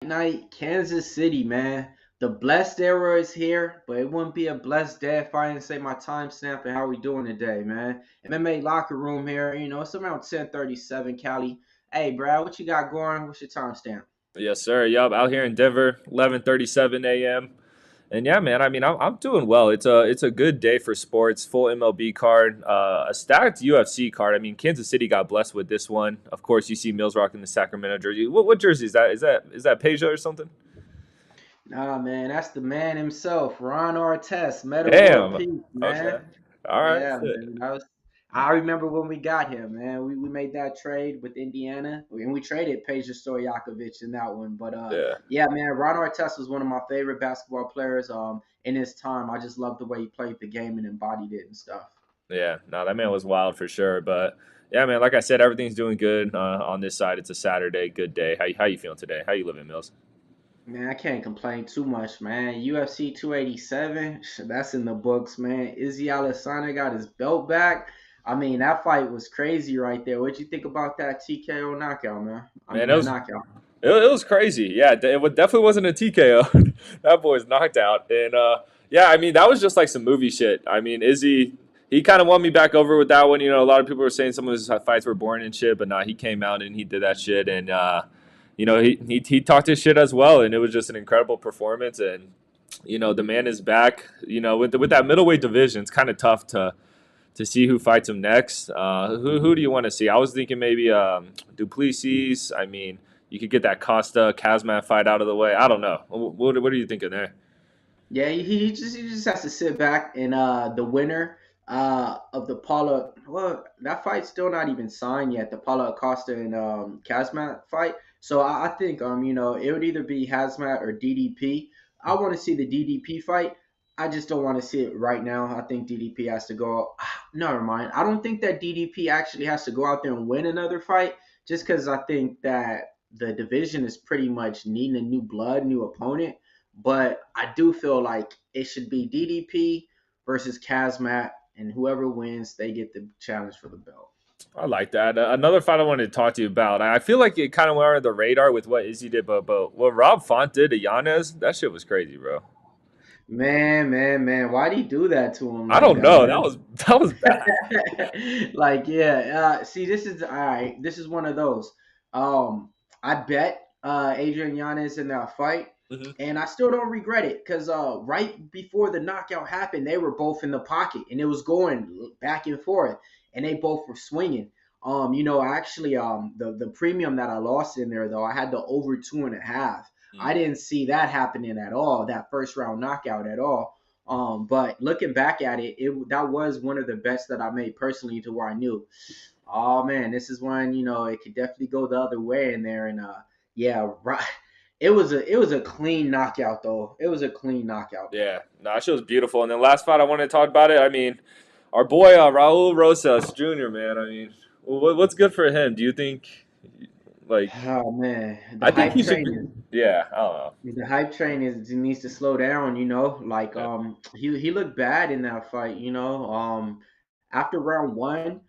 Night, Kansas City, man. The blessed era is here, but it wouldn't be a blessed day if I didn't say my timestamp and how we doing today, man. MMA locker room here, it's around 10:37, Cali. Hey, Brad, what you got going? What's your timestamp? Yes, sir. Yup, out here in Denver, 11:37 a.m. And yeah, man. I mean, I'm doing well. It's a good day for sports. Full MLB card, a stacked UFC card. I mean, Kansas City got blessed with this one. Of course, you see Mills rocking the Sacramento jersey. What jersey is that? Is that Peja or something? Nah, man, that's the man himself, Ron Artest, Meta World Damn. Peace, Okay. man. All right. Yeah, man. I remember when we got him, man. We made that trade with Indiana, and we traded Peja Stojakovic in that one. But Yeah. yeah, man, Ron Artest was one of my favorite basketball players. In his time, I just loved the way he played the game and embodied it and stuff. Yeah. No, that man was wild for sure. But yeah, man. Like I said, everything's doing good on this side. It's a Saturday. Good day. How you feeling today? How you living, Mills? Man, I can't complain too much, man. UFC 287, that's in the books, man. Izzy Alessandro got his belt back. I mean, that fight was crazy right there. What'd you think about that TKO knockout, man? I Man, mean, it that was knockout. it was crazy. Yeah, definitely wasn't a TKO. That boy's knocked out, and yeah, I mean that was just like some movie shit. I mean, Izzy, he kind of won me back over with that one. You know, a lot of people were saying some of his fights were boring and shit, but nah, he came out and he did that shit, and he talked his shit as well, and it was just an incredible performance. And the man is back. With that middleweight division, it's kind of tough to see who fights him next. Who do you want to see? I was thinking maybe Duplessis. I mean, you could get that Costa Kazmat fight out of the way. I don't know. What are you thinking there? Yeah, he just has to sit back and the winner of the Paula, well, that fight's still not even signed yet. The Paula Acosta and Kazmat fight. So I think it would either be Hazmat or DDP. I want to see the DDP fight. I just don't want to see it right now. I think DDP has to go. Never mind. I don't think that DDP actually has to go out there and win another fight, just because I think that the division is pretty much needing a new blood, new opponent. But I do feel like it should be DDP versus Kazmat, and whoever wins, they get the challenge for the belt. I like that. Another fight I wanted to talk to you about. I feel like it kind of went under the radar with what Izzy did, but what Rob Font did to Yanez, that shit was crazy, bro. Man, why'd he do that to him I like don't that, know. man? That was bad. Like, yeah. See, this is all right. This is one of those. I bet Adrian Yanez in that fight, Hmm. and I still don't regret it because right before the knockout happened, they were both in the pocket, and it was going back and forth, and they both were swinging. Actually, the premium that I lost in there though, I had the over 2.5. I didn't see that happening at all, that first round knockout at all. But looking back at it, that was one of the best that I made personally to where I knew, oh man, this is one, it could definitely go the other way in there. And yeah, right. It was a clean knockout though. It was a clean knockout. Yeah, no, that shit was beautiful. And then last fight I wanted to talk about it. I mean, our boy Raul Rosas Jr. Man, I mean, what's good for him? Do you think, like, Oh man, the I think hype he should train be? is Yeah, I don't know. the hype train is needs to slow down. Like Yeah, he looked bad in that fight. After round one,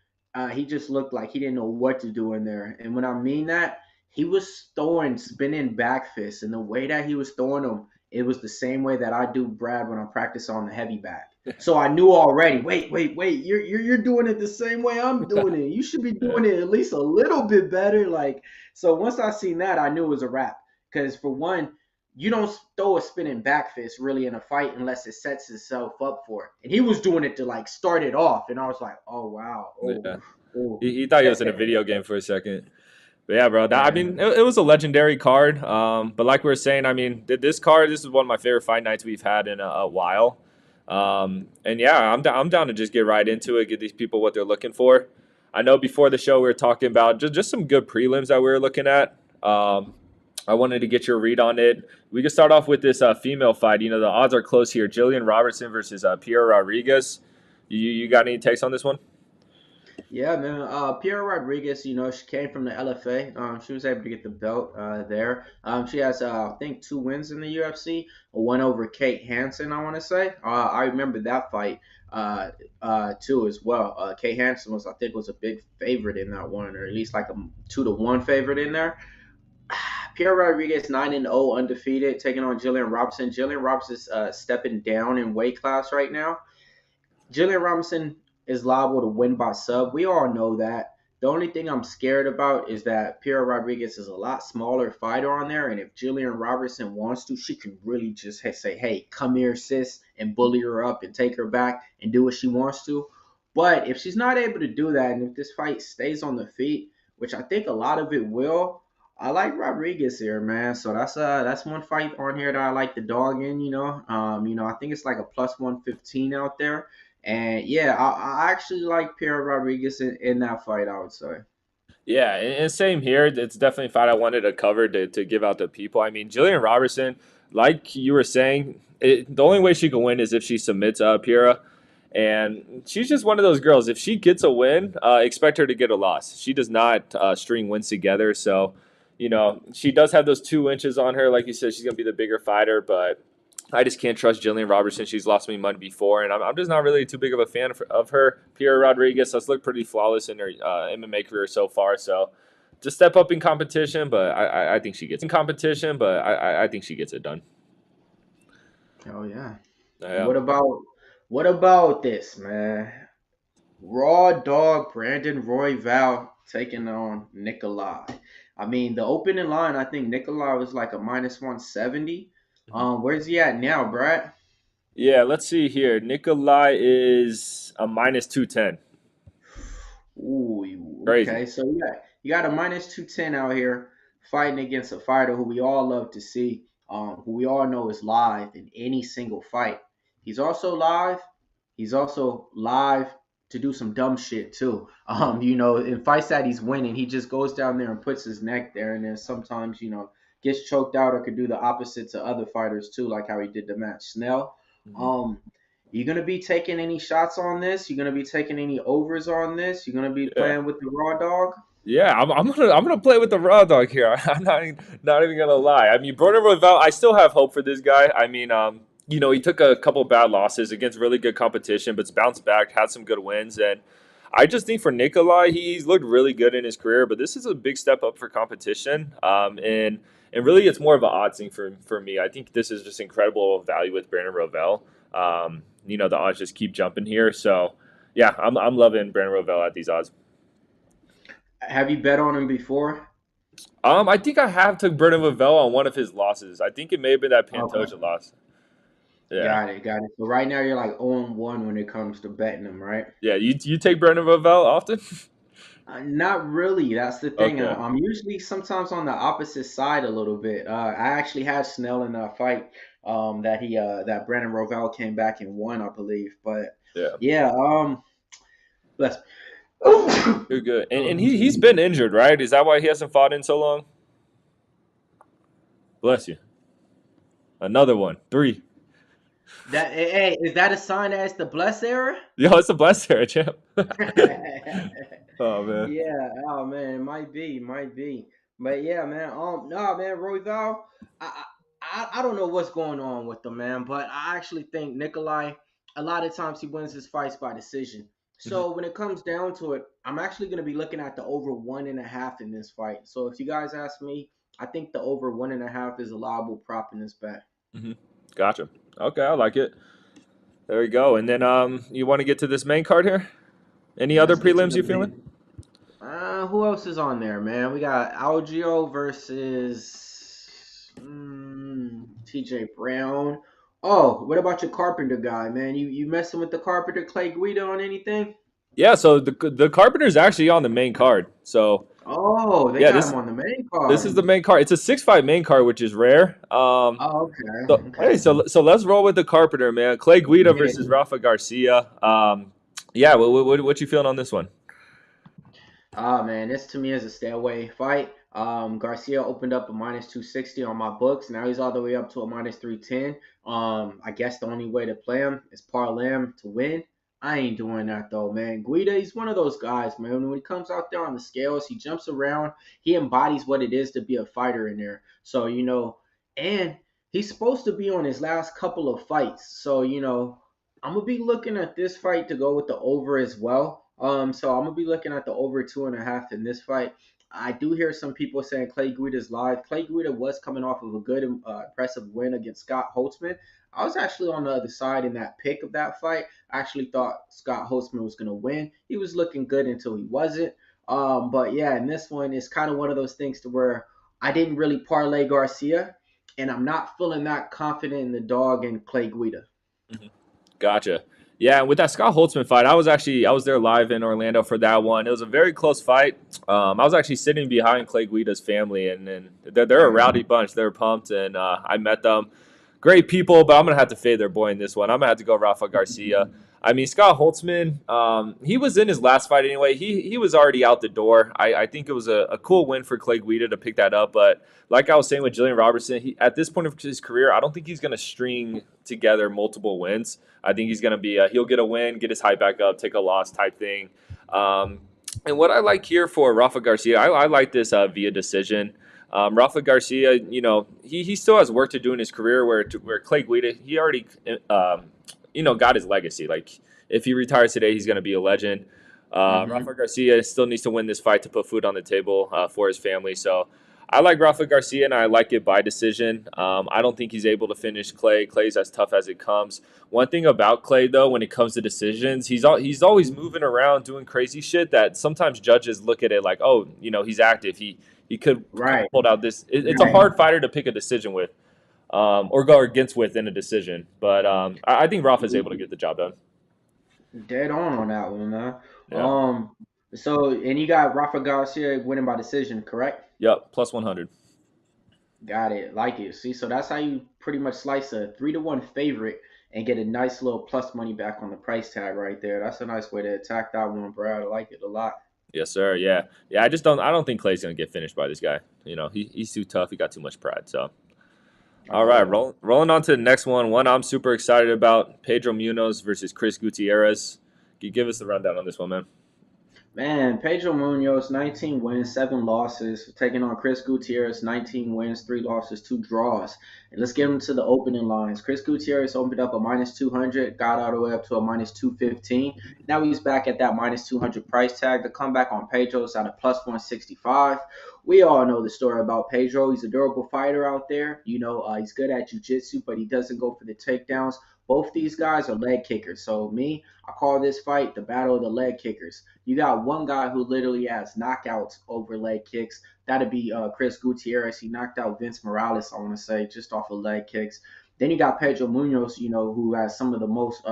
he just looked like he didn't know what to do in there. And when I mean that, he was throwing spinning back fists, and the way that he was throwing them, it was the same way that I do Brad when I practice on the heavy back. So I knew already. Wait. You're doing it the same way I'm doing it. You should be yeah, doing it at least a little bit better. Like so, once I seen that, I knew it was a wrap. Because for one, you don't throw a spinning back fist really in a fight unless it sets itself up for it. And he was doing it to like start it off, and I was like, oh wow, yeah. oh. He thought he was in a video game for a second. But yeah, bro. I Yeah. mean, it was a legendary card. But like we were saying, I mean, this is one of my favorite fight nights we've had in a while. And yeah, I'm down to just get right into it, get these people what they're looking for. I know before the show we were talking about just some good prelims that we were looking at. I wanted to get your read on it. We can start off with this female fight. You know, the odds are close here. Jillian Robertson versus Pierre Rodriguez. You got any takes on this one? Yeah, man. Piera Rodriguez, she came from the LFA. She was able to get the belt there. She has, I think, 2 wins in the UFC. One over Kate Hansen, I want to say. I remember that fight too as well. Kate Hansen was, I think, was a big favorite in that one, or at least like a 2-1 favorite in there. Pierre Rodriguez 9-0 undefeated, taking on Jillian Robinson. Jillian Robinson is stepping down in weight class right now. Jillian Robinson is liable to win by sub. We all know that. The only thing I'm scared about is that Pierre Rodriguez is a lot smaller fighter on there, and if Jillian Robertson wants to, she can really just say, "Hey, come here, sis," and bully her up and take her back and do what she wants to. But if she's not able to do that, and if this fight stays on the feet, which I think a lot of it will, I like Rodriguez here, man. So that's one fight on here that I like the dog in. I think it's like a plus 115 out there. And yeah, I actually like Pierre Rodriguez in that fight, I would say. Yeah, and same here. It's definitely a fight I wanted to cover to give out to people. I mean, Jillian Robertson, like you were saying, the only way she can win is if she submits Piera. And she's just one of those girls. If she gets a win, expect her to get a loss. She does not string wins together. So, she does have those 2 inches on her. Like you said, she's going to be the bigger fighter, but I just can't trust Jillian Robertson. She's lost me money before, and I'm just not really too big of a fan of her. Pierre Rodriguez has looked pretty flawless in her MMA career so far. So, just step up in competition, but I think she gets I think she gets it done. Oh yeah. Yeah. What about this, man? Raw dog Brandon Royval taking on Nikolai. I mean, the opening line, I think Nikolai was like a minus 170. Where's he at now, Brad? Yeah, let's see here. Nikolai is a minus 210. Ooh, Crazy. okay. So you got a minus 210 out here fighting against a fighter who we all love to see, who we all know is live in any single fight. He's also live. He's also live to do some dumb shit too. In fights that he's winning, he just goes down there and puts his neck there, and then sometimes gets choked out or could do the opposite to other fighters too, like how he did to Matt Snell. Mhm. Um, you gonna be taking any shots on this? You gonna be taking any overs on this? You gonna be Yeah. playing with the raw dog? Yeah, I'm gonna play with the raw dog here. I'm not even gonna lie. I mean, Broner Royval, I still have hope for this guy. I mean, he took a couple bad losses against really good competition, but's bounced back, had some good wins, and I just think for Nikolai, he's looked really good in his career. But this is a big step up for competition, and really, it's more of an odds thing for me. I think this is just incredible value with Brandon Royval. The odds just keep jumping here, so yeah, I'm loving Brandon Royval at these odds. Have you bet on him before? I think I have took Brendan Vavell on one of his losses. I think it may have been that Okay, Pantoja loss. Yeah, got it, got it. So right now you're like 0-1 when it comes to betting him, right? yeah. You take Brendan Vavell often? Not really. That's the thing. Okay. I'm usually sometimes on the opposite side a little bit. I actually had Snell in a fight that Brandon Rovell came back and won, I believe. But Yeah, yeah, let's. you're good. And Excuse he's me. been injured, right? Is that why he hasn't fought in so long? Bless you. Another one. Three. Hey, is that a sign that it's the bless era? Yo, it's a blessing, champ. Oh man. Yeah, oh man, it might be. But yeah, man, no, man, Royval, I, I don't know what's going on with him, man, but I actually think Nikolai, a lot of times he wins his fights by decision. Mhm. So when it comes down to it, I'm actually going to be looking at the over 1.5 in this fight. So if you guys ask me, I think the over 1.5 is a liable prop in this bet. Mhm. Gotcha. Okay, I like it. There we go. And then you want to get to this main card here? Any other Let's get to prelims the you feeling? main. Who else is on there, man? We got Algio versus TJ Brown. Oh, what about your Carpenter guy, man? You messing with the Carpenter Clay Guida on anything? Yeah, so the Carpenter's actually on the main card. So Oh, they yeah, got this him on the main this is card. the main card. It's a 6-5 main card, which is rare. Oh, okay, So hey, okay. so let's roll with the Carpenter, man. Clay Guida Yeah. versus Rafa Garcia. Yeah, what you feeling on this one? Ah, man, this to me is a stay away fight. Garcia opened up a minus 260 on my books. Now he's all the way up to a minus 310. I guess the only way to play him is parlay him to win. I ain't doing that though, man. Guida, he's one of those guys, man. When he comes out there on the scales, he jumps around. He embodies what it is to be a fighter in there. So, and he's supposed to be on his last couple of fights. So, I'm gonna be looking at this fight to go with the over as well. So I'm gonna be looking at the over 2.5 in this fight. I do hear some people saying Clay Guida's live. Clay Guida was coming off of a good, impressive win against Scott Holtzman. I was actually on the other side in that pick of that fight. I actually thought Scott Holtzman was going to win. He was looking good until he wasn't. But yeah, in this one, it's kind of one of those things to where I didn't really parlay Garcia, and I'm not feeling that confident in the dog and Clay Guida. Mhm. Gotcha. Yeah, and with that Scott Holtzman fight, I was there live in Orlando for that one. It was a very close fight. I was actually sitting behind Clay Guida's family, and they're a rowdy bunch. They're pumped, and I met them. Great people, but I'm gonna have to fade their boy in this one. I'm gonna have to go Rafa Garcia. I mean, Scott Holtzman, he was in his last fight anyway. He was already out the door. I think it was a cool win for Clay Guida to pick that up. But like I was saying with Jillian Robertson, at this point of his career, I don't think he's going to string together multiple wins. I think he's going to be he'll get a win, get his hype back up, take a loss type thing. Um, and what I like here for Rafa Garcia, I like this via decision. Rafa Garcia, he still has work to do in his career. Where Clay Guida, he already got his legacy. Like if he retires today, he's going to be a legend. Hmm. Rafa Garcia still needs to win this fight to put food on the table for his family. So I like Rafa Garcia, and I like it by decision. I don't think he's able to finish Clay. Clay's as tough as it comes. One thing about Clay, though, when it comes to decisions, he's always moving around doing crazy shit that sometimes judges look at it like, oh, he's active. He could have Right. pulled out this. It's a Right. hard fighter to pick a decision with, or go against with in a decision. But I think Rafa's able to get the job done. Dead on that one, man. Yeah. So and you got Rafa Garcia winning by decision, correct? Yep. Plus 100. Got it. Like it. See, so that's how you pretty much slice a 3-1 favorite and get a nice little plus money back on the price tag right there. That's a nice way to attack that one, bro. I like it a lot. Yes, sir. Yeah. Yeah. I don't think Clay's gonna get finished by this guy. He's too tough. He got too much pride. So. All right, Oh, rolling on to the next one. One I'm super excited about: Pedro Munoz versus Chris Gutierrez. Can you give us the rundown on this one, man? man, Pedro Munoz, 19 wins, 7 losses. Taking on Chris Gutierrez, 19 wins, 3 losses, 2 draws. And let's get into the opening lines. Chris Gutierrez opened up a minus 200, got all the way up to a minus 215. Now he's back at that minus 200 price tag. The comeback on Pedro's at a plus 165. We all know the story about Pedro. He's a durable fighter out there. He's good at jiu-jitsu, but he doesn't go for the takedowns. Both these guys are leg kickers. So I call this fight the battle of the leg kickers. You got one guy who literally has knockouts over leg kicks. That'd be Chris Gutierrez. He knocked out Vince Morales, I want to say, just off of leg kicks. Then you got Pedro Munoz, who has some of the most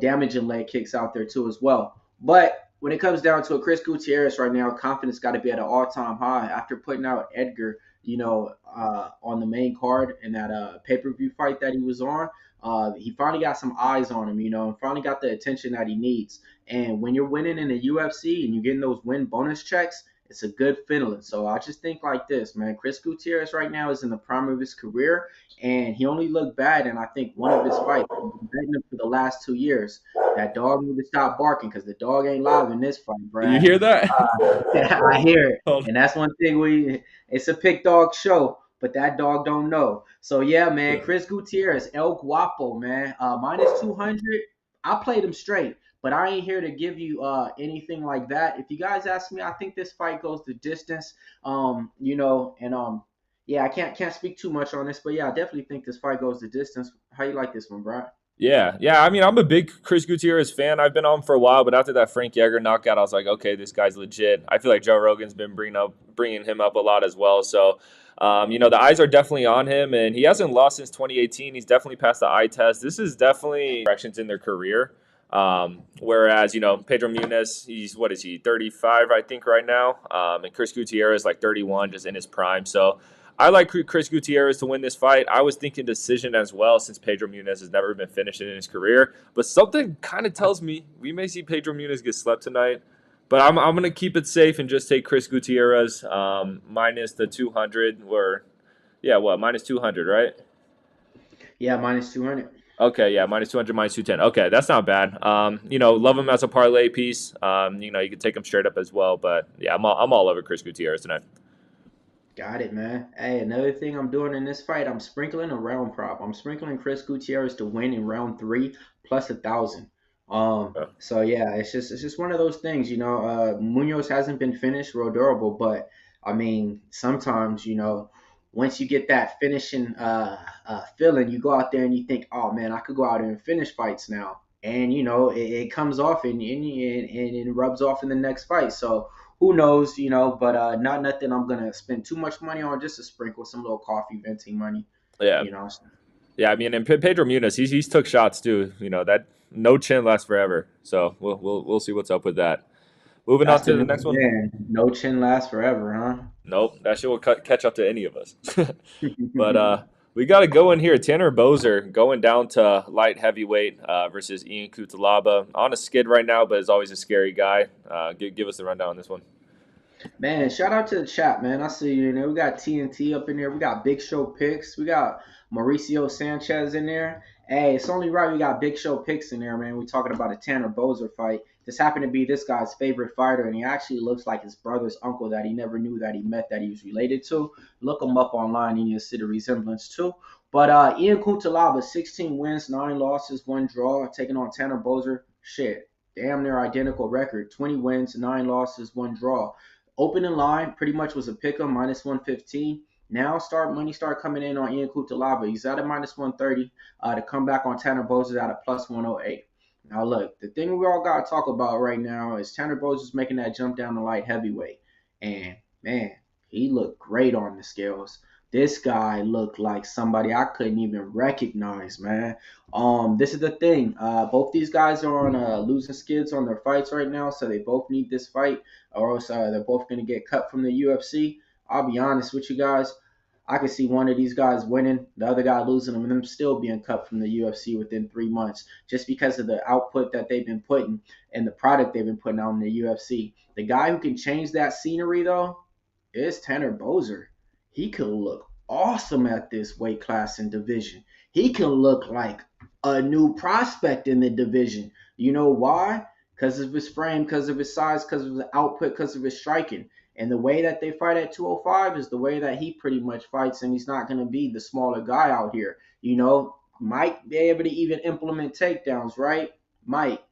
damaging leg kicks out there too as well. But when it comes down to a Chris Gutierrez right now, confidence got to be at an all-time high after putting out Edgar, on the main card in that pay-per-view fight that he was on. He finally got some eyes on him, and finally got the attention that he needs. And when you're winning in the UFC and you're getting those win bonus checks, it's a good feeling. So I just think like this, man. Chris Gutierrez right now is in the prime of his career, and he only looked bad in I think one of his fights. He's been betting him for the last 2 years. That dog need to stop barking because the dog ain't live in this fight, You Brad. hear that? I hear it, Hold and that's one thing it's a pick dog show, but that dog don't know. So yeah, man, on. Chris Gutierrez, El Guapo, man, minus 200. I played him straight, but I ain't here to give you anything like that. If you guys ask me, I think this fight goes the distance. And yeah, I can't speak too much on this, but yeah, I definitely think this fight goes the distance. How you like this one, Brad? Yeah, yeah. I mean, I'm a big Chris Gutierrez fan. I've been on him for a while, but after that Frank Yeager knockout, I was like, okay, this guy's legit. I feel like Joe Rogan's been bringing him up a lot as well. So, the eyes are definitely on him, and he hasn't lost since 2018. He's definitely passed the eye test. This is definitely directions in their career. Whereas, Pedro Munez, he's what is he, 35, I think, right now, and Chris Gutierrez like 31, just in his prime. So. I like Chris Gutierrez to win this fight. I was thinking decision as well, since Pedro Munez has never been finished in his career. But something kind of tells me we may see Pedro Munez get slept tonight. But I'm going to keep it safe and just take Chris Gutierrez minus the 200. Or, yeah, what, minus 200, right? Yeah, minus 200. Okay, yeah, minus 200, minus 210. Okay, that's not bad. Love him as a parlay piece. You can take him straight up as well. But, yeah, I'm all over Chris Gutierrez tonight. Got it, man. Hey, another thing I'm doing in this fight, I'm sprinkling a round prop. I'm sprinkling Chris Gutierrez to win in round 3 plus 1,000. Yeah. So yeah, it's just one of those things, Munoz hasn't been finished real durable, but I mean, sometimes, once you get that finishing feeling, you go out there and you think, oh man, I could go out there and finish fights now, and it comes off and it rubs off in the next fight. So who knows, but not nothing I'm gonna spend too much money on, just to sprinkle some little coffee venting money, Yeah. you know. Yeah, I mean, and Pedro Munoz, he's took shots too. You know that no chin lasts forever. So we'll see what's up with that. Moving on That's the to the new next one. man. No chin lasts forever, Nope, that shit will catch up to any of us. But huh? we got to go in here. Tanner Bozer going down to light heavyweight versus Ian Kutalaba on a skid right now, but is always a scary guy. Give us the rundown on this one. Man, shout out to the chat, man. I see you in there. We got TNT up in there. We got Big Show picks. We got Mauricio Sanchez in there. Hey, it's only right we got Big Show picks in there, man. We talking about a Tanner Bozer fight. This happened to be this guy's favorite fighter, and he actually looks like his brother's uncle that he never knew that he met, that he was related to. Look him up online, and you'll see the resemblance too. But Ian Kutalaba, 16 wins, 9 losses, 1 draw, taking on Tanner Bozer. Shit, damn near identical record. 20 wins, 9 losses, 1 draw. Opening line pretty much was a pick 'em -115. Now money start coming in on Ian Kutalaba. He's at a -130 to come back on Tanner Bozes at a +108. Now look, the thing we all got to talk about right now is Tanner Bozes making that jump down to light heavyweight, and man, he looked great on the scales. This guy looked like somebody I couldn't even recognize, man. This is the thing. Both these guys are on losing skids on their fights right now, so they both need this fight, or else they're both going to get cut from the UFC. I'll be honest with you guys. I could see one of these guys winning, the other guy losing them, and them still being cut from the UFC within 3 months, just because of the output that they've been putting and the product they've been putting out in the UFC. The guy who can change that scenery, though, is Tanner Bozer. He could look awesome at this weight class and division. He can look like a new prospect in the division. You know why? Because of his frame, because of his size, because of his output, because of his striking. And the way that they fight at 205 is the way that he pretty much fights, and he's not going to be the smaller guy out here. Might be able to even implement takedowns, right? Might,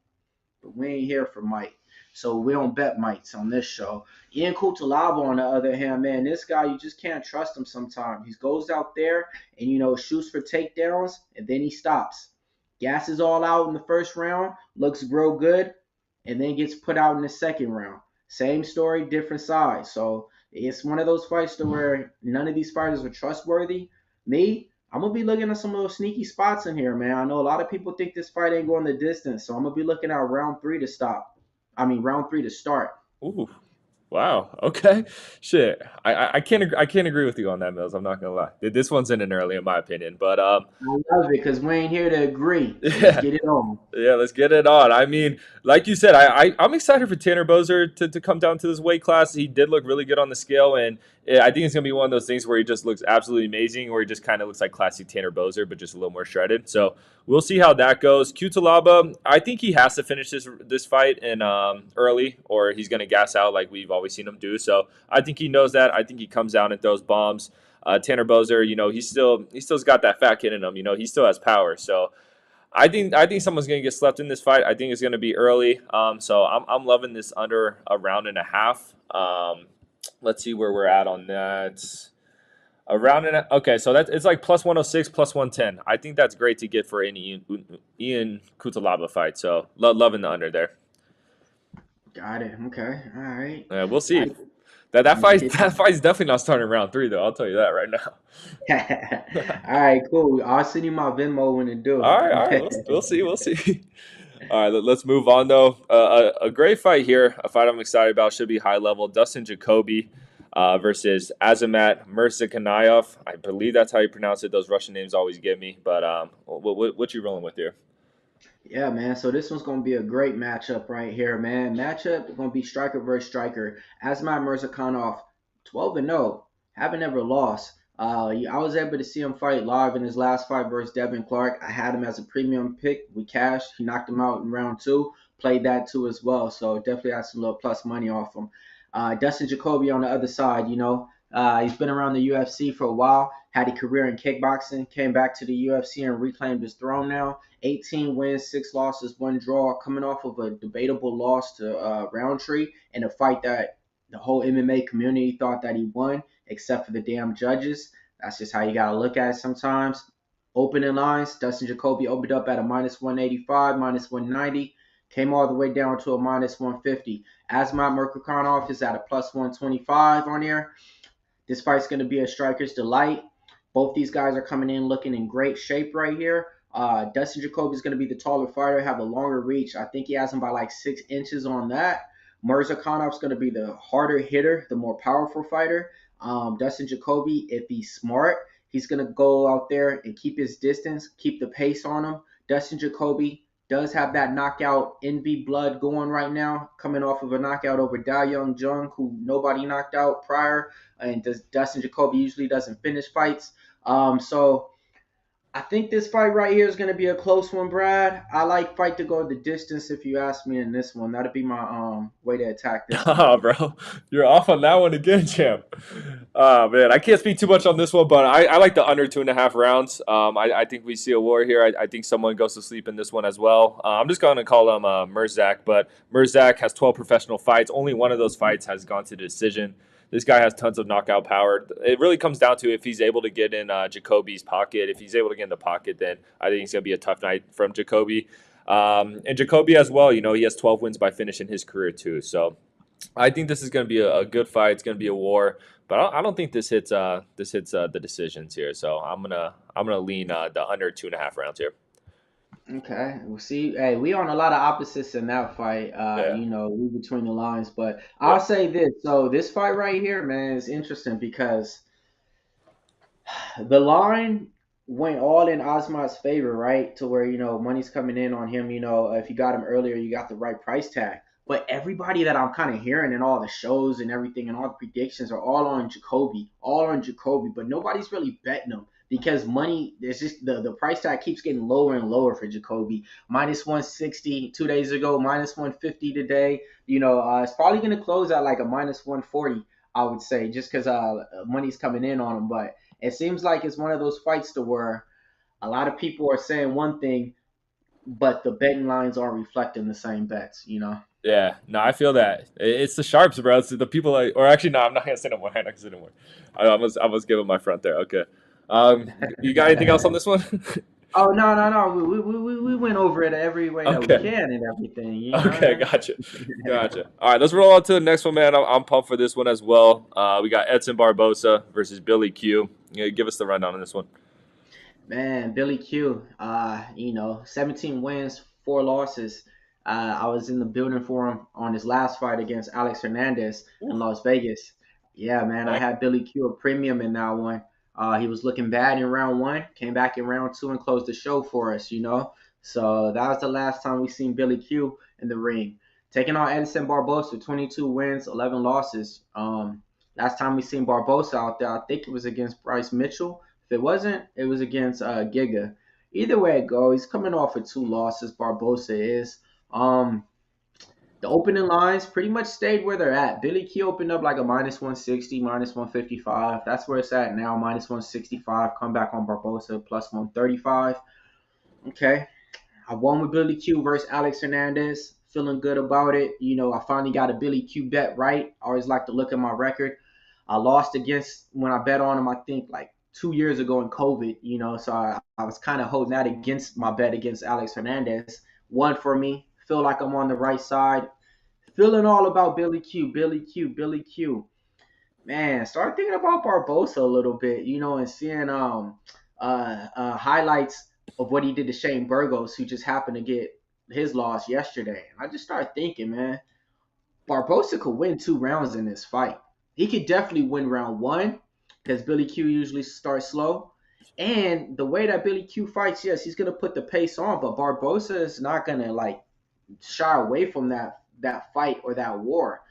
but we ain't here for Mike. So we don't bet Mikes on this show. Ian Kutalaba, on the other hand, man, this guy, you just can't trust him sometimes. He goes out there and, shoots for takedowns, and then he stops. Gasses all out in the first round, looks real good, and then gets put out in the second round. Same story, different size. So it's one of those fights to where none of these fighters are trustworthy. Me, I'm gonna be looking at some little sneaky spots in here, man. I know a lot of people think this fight ain't going the distance, so I'm gonna be looking at round three to stop. I mean, round three to start. Ooh, wow. Okay. Shit. I can't agree with you on that, Mills. I'm not gonna lie. This one's in an early, in my opinion. But I love it because we ain't here to agree. So let's yeah. get it on. Yeah, let's get it on. I mean, like you said, I'm excited for Tanner Bozer to come down to this weight class. He did look really good on the scale, and I think it's gonna be one of those things where he just looks absolutely amazing, or he just kind of looks like classic Tanner Bozer, but just a little more shredded. So we'll see how that goes. Kutalaba, I think he has to finish this fight in early, or he's gonna gas out like we've always seen him do. So I think he knows that. I think he comes down and throws bombs. Tanner Bozer, he still's got that fat kid in him. He still has power. So. I think someone's gonna get slept in this fight. I think it's gonna be early. So I'm loving this under a round and a half. Let's see where we're at on that. Okay, so it's like +106, +110. I think that's great to get for any Ian Kutalaba fight. So loving the under there. Got it. Okay. All right. We'll I, see. That let's fight get. that fight's definitely not starting round three though. I'll tell you that right now. All right. Cool. I'll send you my Venmo when it do. All right. We'll see. We'll see. All right, let's move on though. A great fight here. A fight I'm excited about. Should be high level. Dustin Jacoby versus Azamat Murzakanov. I believe that's how you pronounce it. Those Russian names always get me. But what you rolling with here? Yeah, man. So this one's gonna be a great matchup right here, man. Matchup gonna be striker versus striker. Asmat Mirzakhanov, 12-0, haven't ever lost. I was able to see him fight live in his last fight versus Devin Clark. I had him as a premium pick. We cashed. He knocked him out in round two. Played that too as well. So definitely had some little plus money off him. Dustin Jacoby on the other side, He's been around the UFC for a while, had a career in kickboxing, came back to the UFC and reclaimed his throne now. 18 wins, 6 losses, 1 draw, coming off of a debatable loss to Roundtree in a fight that the whole MMA community thought that he won, except for the damn judges. That's just how you got to look at it sometimes. Opening lines, Dustin Jacoby opened up at a minus 185, minus 190, came all the way down to a minus 150. Asmat Murkakhanov is at a plus 125 on here. This fight's going to be a striker's delight. Both these guys are coming in looking in great shape right here. Dustin Jacoby is going to be the taller fighter, have a longer reach. I think he has him by like 6 inches on that. Murzakanov is going to be the harder hitter, the more powerful fighter. Dustin Jacoby, if he's smart, he's going to go out there and keep his distance, keep the pace on him. Dustin Jacoby does have that knockout NB blood going right now, coming off of a knockout over Da Young Jung, who nobody knocked out prior. And Dustin Jacoby usually doesn't finish fights. So I think this fight right here is going to be a close one, Brad. I like fight to go the distance if you ask me in this one. That'd be my way to attack this one. Oh, bro, you're off on that one again, champ. Man, I can't speak too much on this one, but I like the under 2.5 rounds. I think we see a war here. I think someone goes to sleep in this one as well. I'm just going to call him Merzak, but Merzak has 12 professional fights. Only one of those fights has gone to decision. This guy has tons of knockout power. It really comes down to if he's able to get in Jacoby's pocket. If he's able to get in the pocket, then I think it's going to be a tough night from Jacoby. And Jacoby as well, he has 12 wins by finish in his career too. So I think this is going to be a good fight. It's going to be a war, but I don't think this hits the decisions here. So I'm gonna lean the under 2.5 rounds here. Okay, we'll see. Hey, we on a lot of opposites in that fight. Yeah, We between the lines, but yeah. I'll say this. So this fight right here, man, is interesting because the line went all in Osmat's favor, right? To where, money's coming in on him. If you got him earlier, you got the right price tag. But everybody that I'm kind of hearing in all the shows and everything and all the predictions are all on Jacoby, but nobody's really betting him because money, there's just the price tag keeps getting lower and lower for Jacoby. Minus 160 2 days ago, minus 150 today. It's probably going to close at like a minus 140, I would say, just because money's coming in on him. But it seems like it's one of those fights to where a lot of people are saying one thing, but the betting lines aren't reflecting the same bets. Yeah, no, I feel that it's the sharps, bro. It's the people like, or actually, no, I'm not gonna say no more. I'm not gonna say no more. I was giving my front there. Okay. You got anything else on this one? Oh no, no, no. We went over it every way that we Okay. can and everything. You know what Okay, I gotcha, mean? gotcha. All right, let's roll on to the next one, man. I'm pumped for this one as well. We got Edson Barbosa versus Billy Q. Give us the rundown on this one. Man, Billy Q, 17 wins, 4 losses. I was in the building for him on his last fight against Alex Hernandez in Ooh, Las Vegas. Yeah, man, I dang. had Billy Q a premium in that one. He was looking bad in round one, came back in round two and closed the show for us. So that was the last time we seen Billy Q in the ring. Taking on Edson Barbosa, 22 wins, 11 losses. Last time we seen Barbosa out there, I think it was against Bryce Mitchell. If it wasn't, it was against Giga. Either way it goes, he's coming off of 2 losses. Barbosa is. Um, the opening lines pretty much stayed where they're at. Billy Key opened up like a minus 160, minus 155. That's where it's at now, minus 165. Come back on Barbosa, plus 135. Okay. I won with Billy Q versus Alex Hernandez. Feeling good about it. I finally got a Billy Q bet right. I always like to look at my record. I lost against when I bet on him, I think like 2 years ago in COVID, so I was kind of holding that against my bet against Alex Hernandez. One for me. Feel like I'm on the right side. Feeling all about Billy Q, Billy Q, Billy Q. Man, start thinking about Barbosa a little bit, and seeing highlights of what he did to Shane Burgos, who just happened to get his loss yesterday. I just started thinking, man, Barbosa could win 2 rounds in this fight. He could definitely win round one because Billy Q usually starts slow. And the way that Billy Q fights, yes, he's gonna put the pace on, but Barbosa is not gonna like shy away from that fight or that war.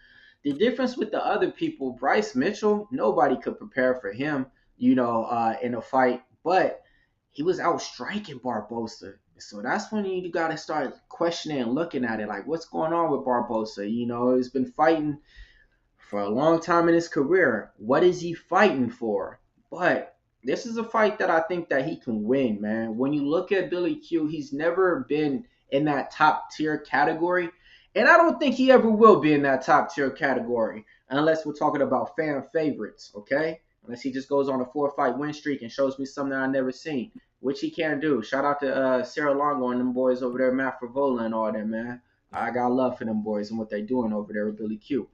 The difference with the other people, Bryce Mitchell, nobody could prepare for him, in a fight, but he was out striking Barbosa. So that's when you got to start questioning and looking at it like, what's going on with Barbosa? He's been fighting for a long time in his career. What is he fighting for? But this is a fight that I think that he can win, man. When you look at Billy Q, he's never been in that top tier category. And I don't think he ever will be in that top tier category unless we're talking about fan favorites, okay? Unless he just goes on a 4 fight win streak and shows me something I never seen, which he can do. Shout out to Sarah Longo and them boys over there, Matt Favola and all them, man. I got love for them boys and what they doing over there with Billy Q.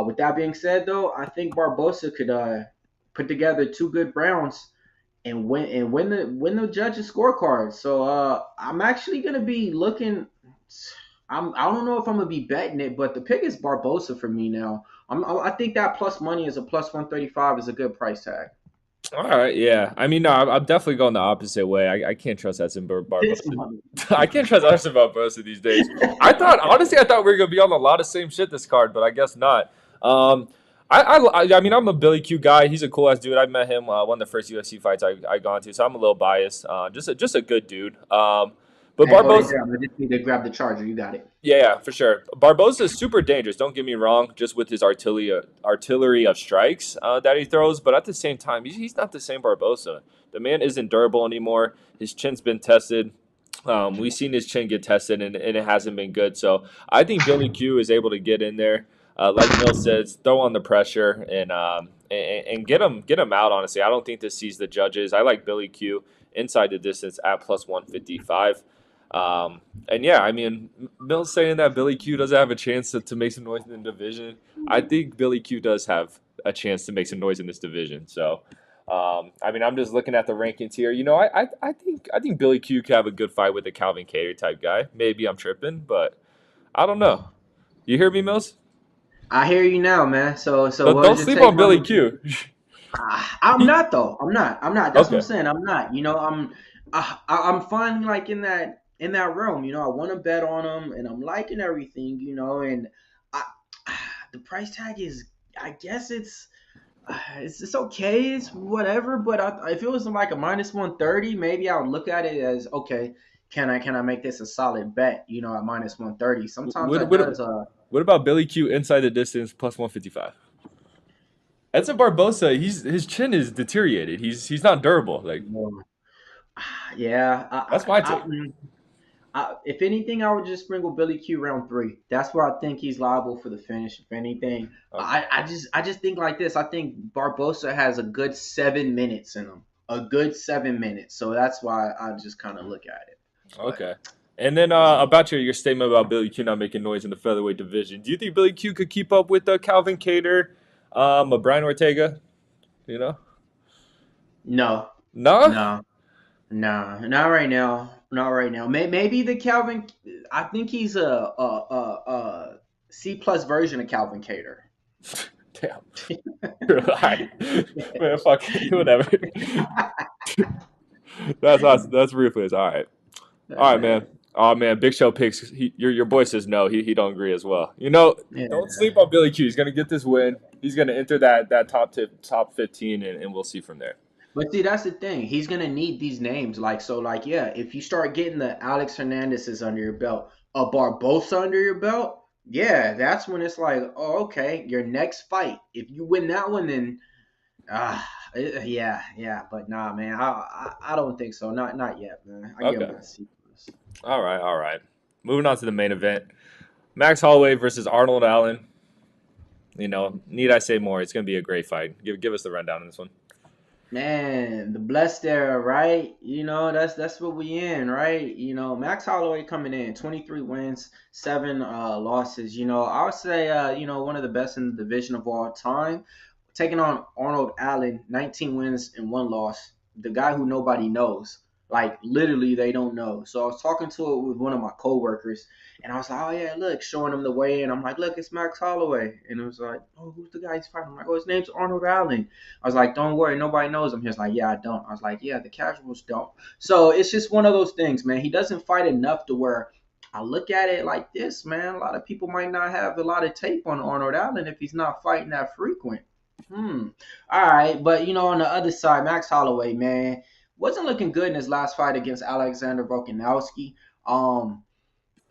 With that being said, though, I think Barbosa could put together two good rounds and win the judges' scorecard. So I'm actually gonna be looking. I don't know if I'm gonna be betting it, but the pick is Barbosa for me now. I think that plus money is a plus 135 is a good price tag. All right, yeah. I mean, no, I'm definitely going the opposite way. I can't trust Edson This Barbosa. money. I can't trust Edson Barbosa these days. Honestly, I thought we were gonna be on a lot of same shit this card, but I guess not. Um, I mean, I'm a Billy Q guy. He's a cool ass dude. I met him one of the first UFC fights I gone to, so I'm a little biased. Just a good dude. But Hey, hold it Barbosa, down. I just need to grab the charger. You got it. yeah, for sure. Barbosa is super dangerous. Don't get me wrong, just with his artillery of strikes that he throws. But at the same time, he's not the same Barbosa. The man isn't durable anymore. His chin's been tested. We've seen his chin get tested, and it hasn't been good. So I think Billy Q is able to get in there, like Mill says, throw on the pressure and get him out. Honestly, I don't think this sees the judges. I like Billy Q inside the distance at plus 155. And yeah, I mean, Mill's saying that Billy Q doesn't have a chance to make some noise in the division. I think Billy Q does have a chance to make some noise in this division. So, I mean, I'm just looking at the rankings here. You know, I think Billy Q could have a good fight with a Calvin Cater type guy. Maybe I'm tripping, but I don't know. You hear me, Mills? I hear you now, man. So Don't, what don't is your sleep take on Billy on? Q. I'm not though. I'm not. I'm not. That's what I'm Okay. saying. I'm not. I'm fine like in that realm. I want to bet on them, and I'm liking everything. And I, the price tag is. I guess it's okay. It's whatever. But if it was like a minus 130, maybe I would look at it as okay. Can I make this a solid bet? At minus 130. Sometimes What, that what, does. what about Billy Q inside the distance plus 155? Edson Barbosa, his chin is deteriorated. He's not durable. Like Yeah. that's my take. If anything, I would just sprinkle Billy Q round three. That's where I think he's liable for the finish. If anything, Okay. I just think like this. I think Barbosa has a good 7 minutes in him. A good 7 minutes. So that's why I just kind of look at it. But Okay. And then that's me. about your statement about Billy Q not making noise in the featherweight division, do you think Billy Q could keep up with Calvin Cater, a Brian Ortega? You know, No, no. no, no, not right now. Not right now. Maybe the Calvin. I think he's a C plus version of Calvin Cater. Damn. Alright. Man, fuck whatever. That's awesome. That's ruthless. All right. All right, man. Oh man, Big Show picks. Your boy says no. He don't agree as well. Don't Yeah. sleep on Billy Q. He's gonna get this win. He's gonna enter that top 15, and we'll see from there. But see, that's the thing. He's gonna need these names. Like, yeah, if you start getting the Alex Hernandez's under your belt, a Barbosa under your belt, yeah, that's when it's like, oh, okay, your next fight. If you win that one, then yeah. But nah, man, I don't think so. Not yet, man. I give him Okay. that C plus. All right. All right. Moving on to the main event: Max Holloway versus Arnold Allen. Need I say more? It's gonna be a great fight. Give us the rundown on this one. Man, the blessed era, right? That's what we in, right? Max Holloway coming in, 23 wins, 7 losses. I would say one of the best in the division of all time. Taking on Arnold Allen, 19 wins and 1 loss. The guy who nobody knows. Like literally they don't know. So I was talking to it with one of my coworkers and I was like, oh yeah, look, showing him the way and I'm like, look, it's Max Holloway. And it was like, oh, who's the guy he's fighting? I'm like, oh, his name's Arnold Allen. I was like, don't worry, nobody knows him. He was like, yeah, I don't. I was like, yeah, the casuals don't. So it's just one of those things, man. He doesn't fight enough to where I look at it like this, man. A lot of people might not have a lot of tape on Arnold Allen if he's not fighting that frequent. Hmm. All right, but on the other side, Max Holloway, man, wasn't looking good in his last fight against Alexander Volkanovski. Um,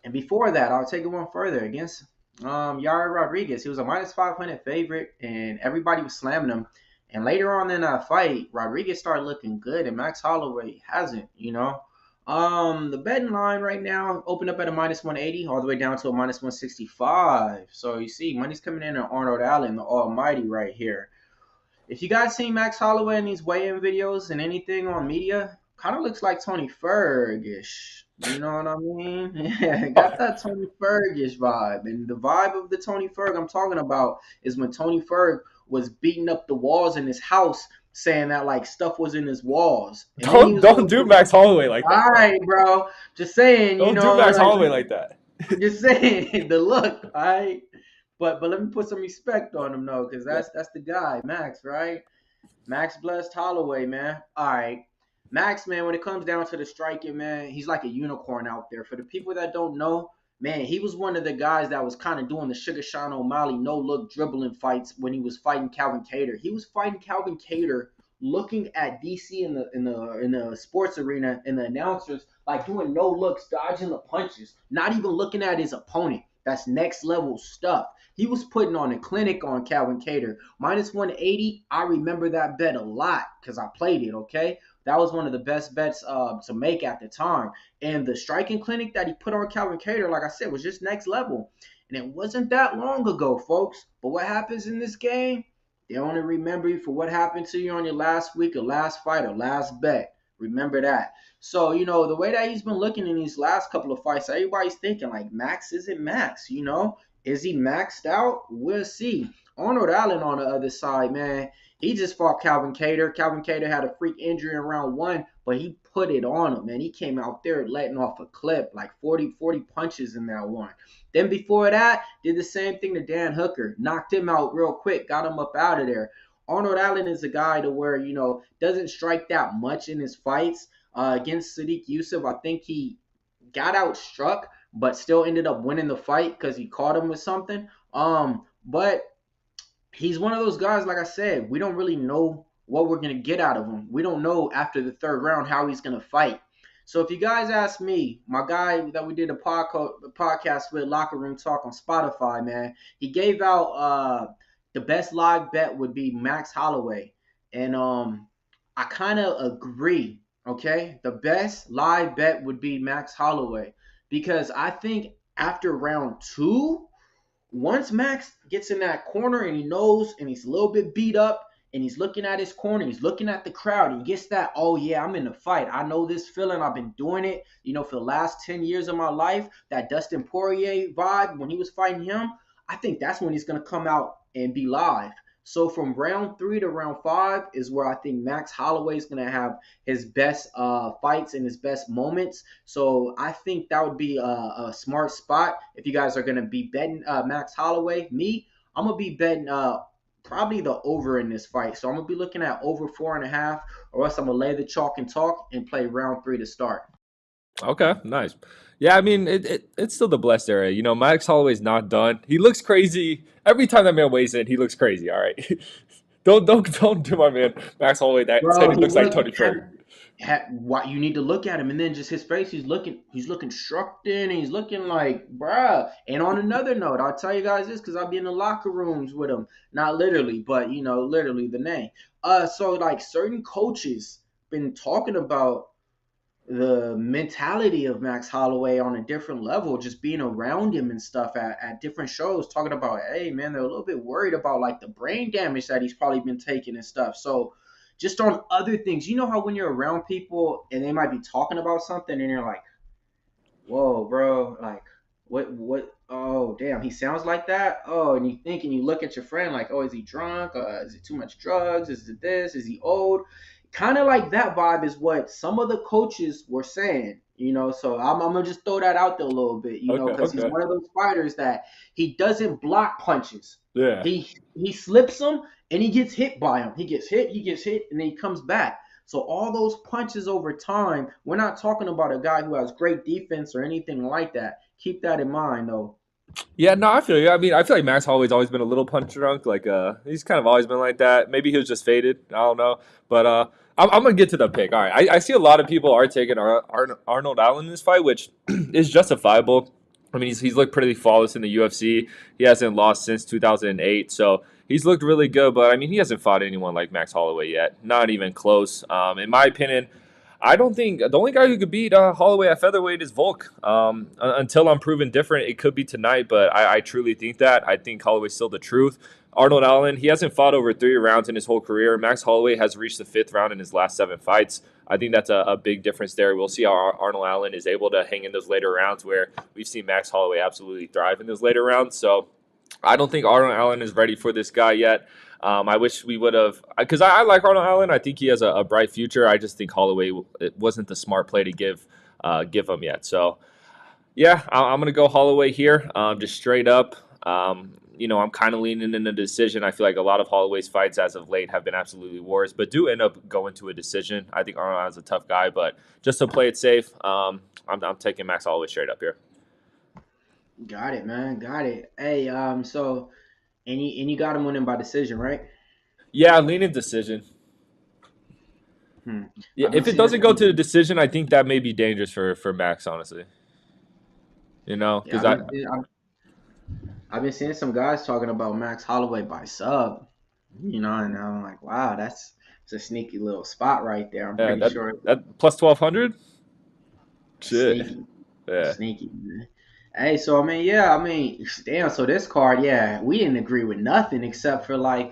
and before that, I'll take it one further against Yair Rodriguez. He was a minus 500 favorite, and everybody was slamming him. And later on in that fight, Rodriguez started looking good, and Max Holloway hasn't. The betting line right now opened up at a minus 180, all the way down to a minus 165. So you see, money's coming in on Arnold Allen, the Almighty, right here. If you guys seen Max Holloway in these weigh-in videos and anything on media, kind of looks like Tony Fergish. You know what I mean? Yeah, got that Tony Fergish vibe. And the vibe of the Tony Ferg I'm talking about is when Tony Ferg was beating up the walls in his house, saying that like stuff was in his walls, and then he Don't was don't going do to. Max Holloway like All that, bro. right, bro. Just saying, Don't do Max like Holloway like that. just saying the look, all right. But let me put some respect on him though, because Yeah. that's the guy, Max, right? Max blessed Holloway, man. All right. Max, man, when it comes down to the striking, man, he's like a unicorn out there. For the people that don't know, man, he was one of the guys that was kind of doing the Sugar Sean O'Malley no look dribbling fights when he was fighting Calvin Cater. He was fighting Calvin Cater looking at DC in the sports arena and the announcers like doing no looks, dodging the punches, not even looking at his opponent. That's next level stuff. He was putting on a clinic on Calvin Cater. Minus 180, I remember that bet a lot because I played it, okay? That was one of the best bets to make at the time. And the striking clinic that he put on Calvin Cater, like I said, was just next level. And it wasn't that long ago, folks. But what happens in this game? They only remember you for what happened to you on your last week or last fight or last bet. Remember that. So, the way that he's been looking in these last couple of fights, everybody's thinking, like, Max isn't Max, Is he maxed out? We'll see. Arnold Allen on the other side, man, he just fought Calvin Cater. Calvin Cater had a freak injury in round one, but he put it on him, man. He came out there letting off a clip, like 40 punches in that one. Then before that, did the same thing to Dan Hooker. Knocked him out real quick, got him up out of there. Arnold Allen is a guy to where, doesn't strike that much in his fights. Against Sadiq Yusuf, I think he got outstruck, but still ended up winning the fight because he caught him with something. But he's one of those guys, like I said, we don't really know what we're going to get out of him. We don't know after the third round how he's going to fight. So if you guys ask me, my guy that we did a podcast with, Locker Room Talk on Spotify, man, he gave out the best live bet would be Max Holloway. And I kind of agree, okay? The best live bet would be Max Holloway because I think after round two, once Max gets in that corner and he knows and he's a little bit beat up and he's looking at his corner, he's looking at the crowd, he gets that, oh yeah, I'm in the fight. I know this feeling. I've been doing it, for the last 10 years of my life. That Dustin Poirier vibe when he was fighting him, I think that's when he's going to come out and be live. So from round three to round five is where I think Max Holloway is going to have his best fights and his best moments. So I think that would be a smart spot if you guys are going to be betting Max Holloway. Me, I'm going to be betting probably the over in this fight. So I'm going to be looking at over 4.5, or else I'm going to lay the chalk and talk and play round three to start. Okay, nice. Yeah, I mean, it's still the blessed area. Max Holloway's not done. He looks crazy every time that man weighs in. He looks crazy. All right, don't do my man Max Holloway that said Bro, he he looks like look Tony Ferg. what you need to look at him, and then just his face. He's looking struck in, and he's looking like, bruh. And on another note, I'll tell you guys this because I'll be in the locker rooms with him, not literally, but literally the name. So like certain coaches been talking about the mentality of Max Holloway on a different level, just being around him and stuff at different shows, talking about, hey man, they're a little bit worried about like the brain damage that he's probably been taking and stuff. So just on other things, how when you're around people and they might be talking about something and you're like, whoa, bro, like oh damn, he sounds like that. Oh, and you think and you look at your friend like, oh, is he drunk? Is it too much drugs? Is it this? Is he old? Kind of like that vibe is what some of the coaches were saying. So I'm gonna just throw that out there a little bit, Okay, because he's okay, one of those fighters that he doesn't block punches. yeah. He slips them and he gets hit by them. He gets hit, and then he comes back. So all those punches over time, we're not talking about a guy who has great defense or anything like that. Keep that in mind, though. Yeah, no, I feel you. I mean, I feel like Max Holloway's always been a little punch drunk. Like, he's kind of always been like that. Maybe he was just faded. I don't know. But I'm gonna get to the pick. All right, I see a lot of people are taking Arnold Allen in this fight, which is justifiable. I mean, he's looked pretty flawless in the UFC. He hasn't lost since 2008, so he's looked really good. But I mean, he hasn't fought anyone like Max Holloway yet. Not even close. In my opinion, I don't think the only guy who could beat Holloway at featherweight is Volk. Until I'm proven different, it could be tonight, but I truly think that. I think Holloway's still the truth. Arnold Allen, he hasn't fought over 3 rounds in his whole career. Max Holloway has reached the 5th round in his last 7 fights. I think that's a big difference there. We'll see how Arnold Allen is able to hang in those later rounds where we've seen Max Holloway absolutely thrive in those later rounds. So I don't think Arnold Allen is ready for this guy yet. I wish we would have, because I like Arnold Allen. I think he has a bright future. I just think Holloway, it wasn't the smart play to give him yet. So yeah, I'm gonna go Holloway here, just straight up. I'm kind of leaning in a decision. I feel like a lot of Holloway's fights as of late have been absolutely wars, but do end up going to a decision. I think Arnold Allen's a tough guy, but just to play it safe, I'm taking Max Holloway straight up here. Got it, man. Got it. Hey, so and you got him winning by decision, right? Yeah, leaning decision. Hmm. Yeah, I've been if it seeing doesn't go to some. the decision, I think that may be dangerous for Max, honestly. Yeah, Because I I've been seeing some guys talking about Max Holloway by sub. And I'm like, wow, it's a sneaky little spot right there. I'm yeah pretty that sure that plus 1200. it's Shit. sneaky. It's Yeah. sneaky, man. Hey, so I mean, yeah, I mean, damn. So this card, yeah, we didn't agree with nothing except for like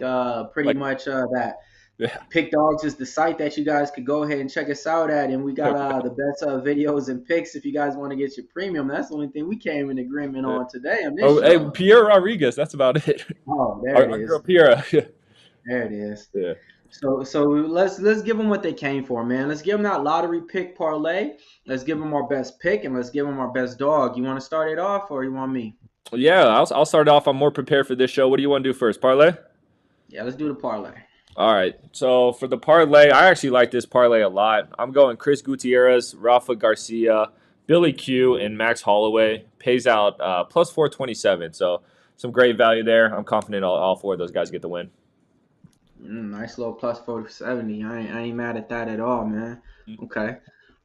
pretty Like much that yeah. Pick Dogs is the site that you guys could go ahead and check us out at, and we got the best videos and picks if you guys want to get your premium. That's the only thing we came in agreement Yeah. on today on this Oh, hey, show. Pierre Rodriguez. That's about it. Oh, there it Our girl is. Pierre. There it is. Yeah. So let's give them what they came for, man. Let's give them that lottery pick parlay. Let's give them our best pick and let's give them our best dog. You want to start it off or you want me? Yeah, I'll start off. I'm more prepared for this show. What do you want to do first? Parlay? Yeah, let's do the parlay. All right. So for the parlay, I actually like this parlay a lot. I'm going Chris Gutierrez, Rafa Garcia, Billy Q, and Max Holloway. Pays out plus 427. So some great value there. I'm confident all 4 of those guys get the win. Nice little plus 470. I ain't mad at that at all, man. Okay.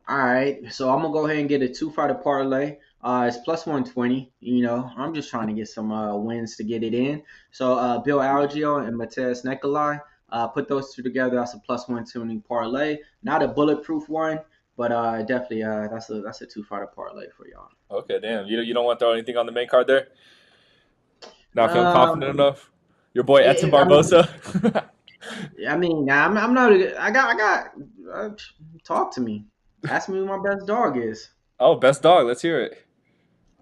All right. So I'm gonna go ahead and get a 2 fighter parlay. It's plus 120. I'm just trying to get some wins to get it in. So Bill Algeo and Mateus Nikolai. Put those two together. That's a plus 120 parlay. Not a bulletproof one, but definitely that's a 2 fighter parlay for y'all. Okay, damn. You don't want to throw anything on the main card there? Not feeling confident Um, enough? Your boy Edson I mean, Barbosa? nah, I'm not. I got. Talk to me. Ask me who my best dog is. Oh, best dog. Let's hear it.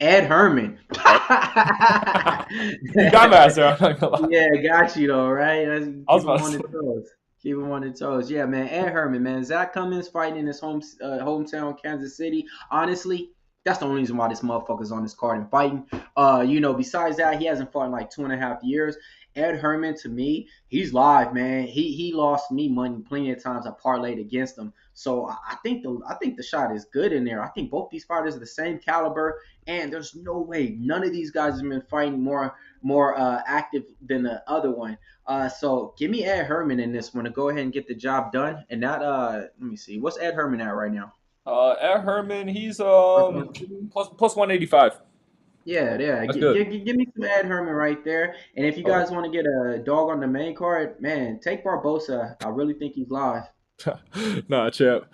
Ed Herman. Oh. You got my answer. I'm not gonna lie. Yeah, got you though, right? I was Keep him about to on say. the toes. Keep him on the toes. Yeah, man. Ed Herman, man. Zach Cummins fighting in his hometown, Kansas City. Honestly, that's the only reason why this motherfucker's on this card and fighting. Besides that, he hasn't fought in like 2.5 years. Ed Herman, to me, he's live, man. He lost me money plenty of times. I parlayed against him. So I think the shot is good in there. I think both these fighters are the same caliber, and there's no way none of these guys have been fighting more active than the other one. So give me Ed Herman in this one to go ahead and get the job done. And that let me see, what's Ed Herman at right now? Ed Herman, he's Plus 150? plus 185. Yeah, yeah. That's good. Give me some Ed Herman right there. And if you Okay. guys want to get a dog on the main card, man, take Barbosa. I really think he's live. Nah, champ.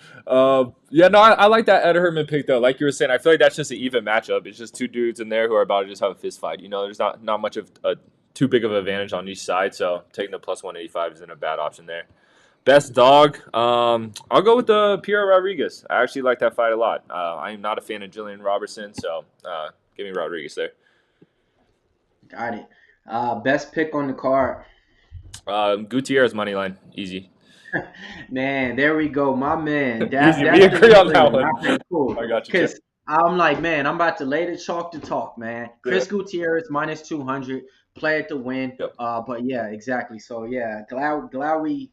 Yeah, no, I like that Ed Herman pick though. Like you were saying, I feel like that's just an even matchup. It's just 2 dudes in there who are about to just have a fist fight. There's not much of a too big of an advantage on each side. So taking the plus 185 isn't a bad option there. Best dog. I'll go with the Pierre Rodriguez. I actually like that fight a lot. I am not a fan of Jillian Robertson, so give me Rodriguez there. Got it. Best pick on the card. Gutierrez money line, easy, Man, there we go, my man. That easy. We that's the agree on that no-brainer. one. Okay, cool. I got you, champ. Cause I'm like, man, I'm about to lay the chalk to talk, man. Yeah. Chris Gutierrez minus 200, play it to win. Yep. But yeah, exactly. So yeah, glad we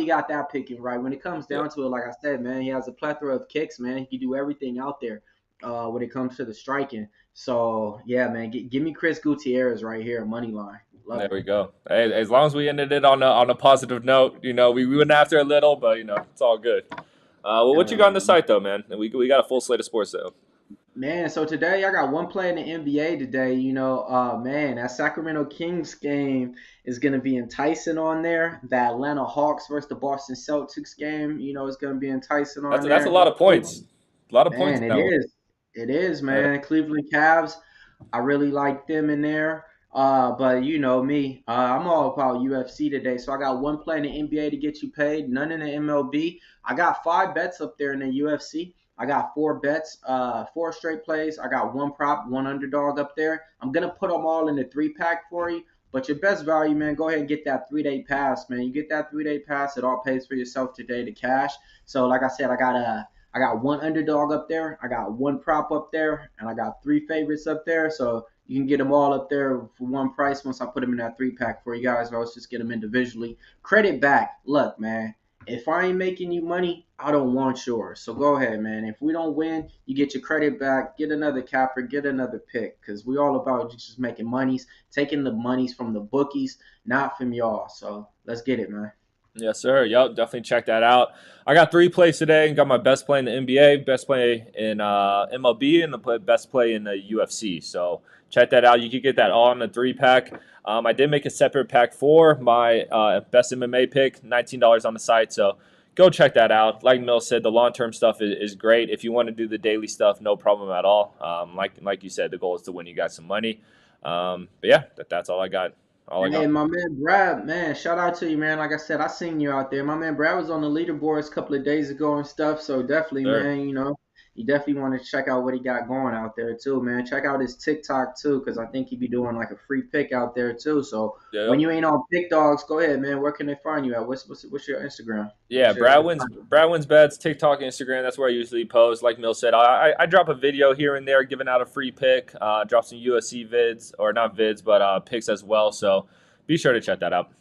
got that picking right. When it comes Yep. down to it, like I said, man, he has a plethora of kicks, man. He can do everything out there. When it comes to the striking. So yeah, man, give me Chris Gutierrez right here, money line. Love There it. we go. Hey, as long as we ended it on a positive note, we went after a little, but it's all good. Well, what you got on the Um, site though, man? We got a full slate of sports though. Man, so today I got one play in the NBA today. Man, that Sacramento Kings game is going to be enticing on there. The Atlanta Hawks versus the Boston Celtics game, is going to be enticing on That's a there. lot of points. A lot of points Man, in it that one. is. It is, Yeah. man. Cleveland Cavs, I really like them in there. But you know me, I'm all about UFC today. So I got one play in the NBA to get you paid, none in the MLB. I got five bets up there in the UFC. I got four bets, four straight plays. I got one prop, one underdog up there. I'm gonna put them all in the three pack for you. But your best value, man, go ahead and get that 3 day pass, man. You get that 3 day pass, it all pays for yourself today to cash. So like I said, I got one underdog up there, I got one prop up there, and I got three favorites up there. So you can get them all up there for one price once I put them in that three pack for you guys. Or else just get them individually. Credit back. Look, man, if I ain't making you money, I don't want yours. So go ahead, man. If we don't win, you get your credit back. Get another capper. Get another pick. Because we all about just making monies, taking the monies from the bookies, not from y'all. So let's get it, man. Yes, sir. Yep, definitely check that out. I got three plays today. Got my best play in the NBA, best play in MLB, and the best play in the UFC. So check that out. You can get that all in the three pack. I did make a separate pack for my best MMA pick, $19 on the site. So go check that out. Like Mill said, the long term stuff is great. If you want to do the daily stuff, no problem at all. Like you said, the goal is to win you guys some money. But yeah, that's all I got. All I Hey, got. my man Brad, man, shout out to you, man. Like I said, I seen you out there. My man Brad was on the leaderboards a couple of days ago and stuff. So definitely, Sir. man, you definitely want to check out what he got going out there too, man. Check out his TikTok too, because I think he be doing like a free pick out there too. So when Yep. you ain't on Pick Dogs, go ahead, man. Where can they find you at? What's your Instagram? Yeah, Brad wins bets, TikTok, Instagram. That's where I usually post. Like Mill said, I drop a video here and there, giving out a free pick. Drop some UFC vids or not vids, but picks as well. So be sure to check that out.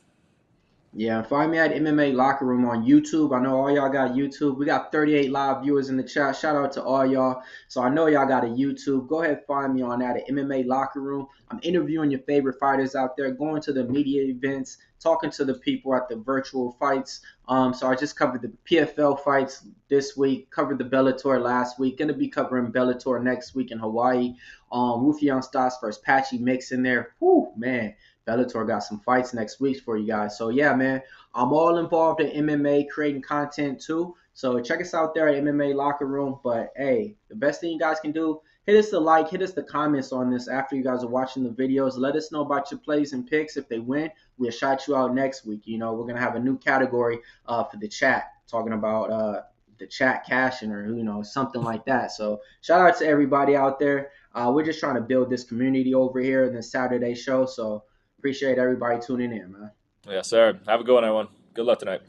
Yeah, and find me at MMA Locker Room on YouTube. I know all y'all got YouTube. We got 38 live viewers in the chat. Shout out to all y'all. So I know y'all got a YouTube. Go ahead, find me on that at MMA Locker Room. I'm interviewing your favorite fighters out there, going to the media events, talking to the people at the virtual fights. So I just covered the PFL fights this week, covered the Bellator last week. Gonna be covering Bellator next week in Hawaii. Rufion Stas versus Patchy Mix in there. Whew, man. Bellator got some fights next week for you guys. So yeah, man, I'm all involved in MMA, creating content too. So check us out there at MMA Locker Room. But hey, the best thing you guys can do, hit us the like, hit us the comments on this after you guys are watching the videos. Let us know about your plays and picks. If they win, we'll shout you out next week. We're gonna have a new category for the chat, talking about the chat cashing or something like that. So shout out to everybody out there. We're just trying to build this community over here in the Saturday show. So appreciate everybody tuning in, man. Yes, sir. Have a good one, everyone. Good luck tonight.